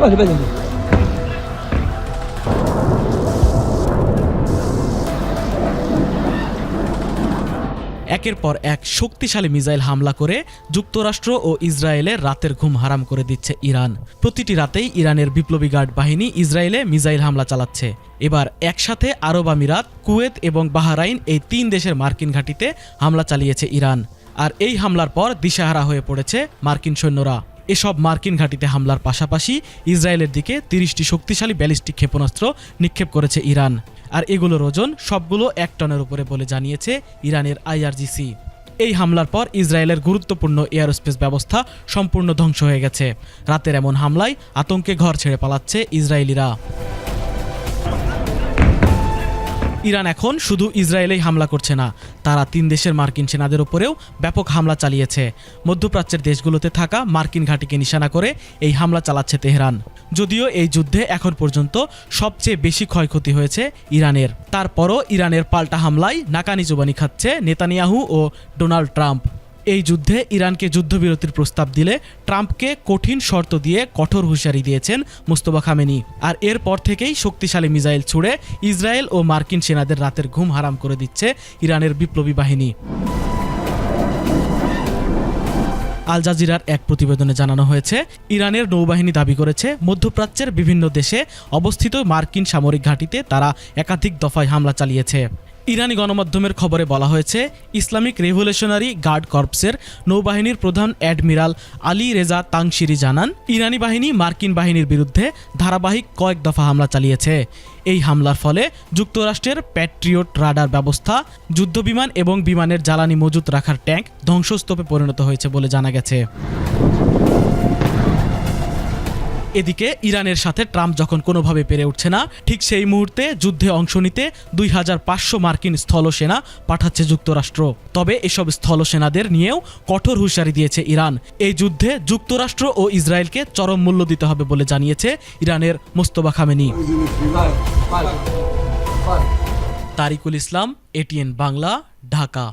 একের পর এক শক্তিশালী মিসাইল হামলা করে যুক্তরাষ্ট্র ও ইসরায়েলের রাতের ঘুম হারাম করে দিচ্ছে ইরান। প্রতিটি রাতেই ইরানের বিপ্লবী গার্ড বাহিনী ইসরায়েলে মিসাইল হামলা চালাচ্ছে। এবার একসাথে আরব আমিরাত, কুয়েত এবং বাহরাইন এই 3 দেশের মার্কিন ঘাঁটিতে হামলা চালিয়েছে ইরান। আর এই হামলার পর দিশাহারা হয়ে পড়েছে মার্কিন সৈন্যরা। এসব মার্কিন ঘাঁটিতে হামলার পাশাপাশি ইসরায়েলের দিকে 30টি শক্তিশালী ব্যালিস্টিক ক্ষেপণাস্ত্র নিক্ষেপ করেছে ইরান। আর এগুলোর ওজন সবগুলো 1 টনের উপরে বলে জানিয়েছে ইরানের IRGC। এই হামলার পর ইসরায়েলের গুরুত্বপূর্ণ এয়ারস্পেস ব্যবস্থা সম্পূর্ণ ধ্বংস হয়ে গেছে। রাতের এমন হামলায় আতঙ্কে ঘর ছেড়ে পালাচ্ছে ইসরায়েলিরা। ইরান এখন শুধু ইসরায়েলেই হামলা করছে না, তারা 3 দেশের মার্কিন সেনাদের উপরেও ব্যাপক হামলা চালিয়েছে। মধ্যপ্রাচ্যের দেশগুলোতে থাকা মার্কিন ঘাঁটিকে নিশানা করে এই হামলা চালাচ্ছে তেহরান। যদিও এই যুদ্ধে এখন পর্যন্ত সবচেয়ে বেশি ক্ষয়ক্ষতি হয়েছে ইরানের, তারপরও ইরানের পাল্টা হামলায় নাকানি চুবানি খাচ্ছে নেতানিয়াহু ও ডোনাল্ড ট্রাম্প। এই যুদ্ধে ইরানকে যুদ্ধবিরতির প্রস্তাব দিলে ট্রাম্পকে কঠিন শর্ত দিয়ে কঠোর হুঁশিয়ারি দিয়েছেন মুস্তফা খামেনি। আর এরপর থেকেই শক্তিশালী মিসাইল ছুড়ে ইসরায়েল ও মার্কিন সেনাদের রাতের ঘুম হারাম করে দিচ্ছে ইরানের বিপ্লবী বাহিনী। আল জাজিরার এক প্রতিবেদনে জানানো হয়েছে, ইরানের নৌবাহিনী দাবি করেছে মধ্যপ্রাচ্যের বিভিন্ন দেশে অবস্থিত মার্কিন সামরিক ঘাঁটিতে তারা একাধিক দফায় হামলা চালিয়েছে। ইরানি গণমাধ্যমের খবরে বলা হয়েছে, ইসলামিক রেভলিউশনারি গার্ড কর্পসের নৌবাহিনীর প্রধান অ্যাডমিরাল আলী রেজা তাংশিরি জানান, ইরানি বাহিনী মার্কিন বাহিনীর বিরুদ্ধে ধারাবাহিক কয়েক দফা হামলা চালিয়েছে। এই হামলার ফলে যুক্তরাষ্ট্রের প্যাট্রিয়ট রাডার ব্যবস্থা, যুদ্ধবিমান এবং বিমানের জ্বালানি মজুত রাখার ট্যাঙ্ক ধ্বংসস্তূপে পরিণত হয়েছে বলে জানা গেছে। এদিকে ইরানের সাথে ট্রাম্প যখন কোনোভাবে পেরে উঠছে না, ঠিক সেই মুহূর্তে যুদ্ধে অংশ নিতে 2500 মার্কিন স্থলসেনা পাঠাচ্ছে যুক্তরাষ্ট্র। তবে এসব স্থলসেনাদের নিয়েও কঠোর হুঁশিয়ারি দিয়েছে ইরান। এই যুদ্ধে যুক্তরাষ্ট্র ও ইসরায়েলকে চরম মূল্য দিতে হবে বলে জানিয়েছে ইরানের মোস্তফা খামেনি। তারিকুল ইসলাম, ATN বাংলা, ঢাকা।